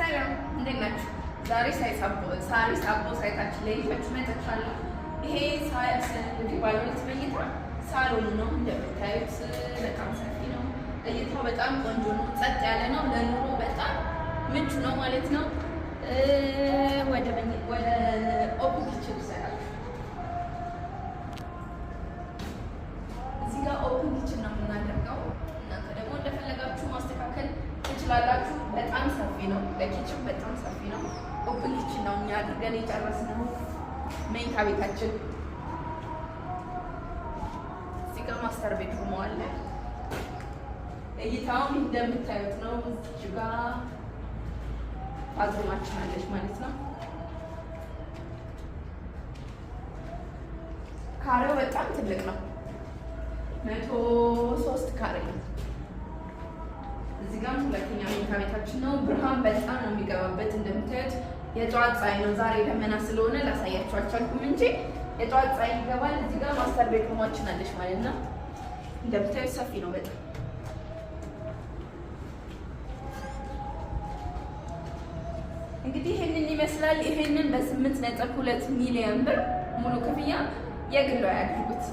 ሰላም እንዴት ናችሁ? ዛሬ ሳሪስ አቦ ሳይታችን ላይ ይዣችሁ መጥቻለሁ። ይሄ እንግዲህ ባለ ሁለት መኝታ ሳሎኑ ነው። እንደምታዩት በጣም ሰፊ ነው። እይታው በጣም ቆንጆ ነው። ጸጥ ያለ ነው። ለኑሮ በጣም ምቹ ነው ማለት ነው። ወደ ኦፕን ኪችን ይሰራል። እዚህ ጋር ኦፕን ኪችን ነው የምናደርገው። እናንተ ደግሞ እንደፈለጋችሁ ማስተካከል ትችላላችሁ። በጣም ሰፊ ነው። ለኪችን በጣም ሰፊ ነው። ኦፕን ኪችን ነው እኛ አድርገን የጨረስነው። መኝታ ቤታችን እዚህ ጋር ማስተር ቤድሩም አለ። እይታውም እንደምታዩት ነው። እዚህ ጋር ባዝሩማችን አለች ማለት ነው። ካሬው በጣም ትልቅ ነው። 103 ካሬ ነው። እዚህ ጋር ሁለተኛ መኝታ ቤታችን ነው። ብርሃን በጣም ነው የሚገባበት። እንደምታዩት የጠዋት ፀሐይ ነው። ዛሬ ደመና ስለሆነ ላሳያችሁ አልቻልኩም እንጂ የጠዋት ፀሐይ ይገባል። እዚህ ጋር ማስተር ቤድሩማችን አለች ማለት ነው። እንደምታዩት ሰፊ ነው በጣም። እንግዲህ ይሄንን ይመስላል። ይሄንን በ8.2 ሚሊዮን ብር ሙሉ ክፍያ የግሏ ያድርጉት።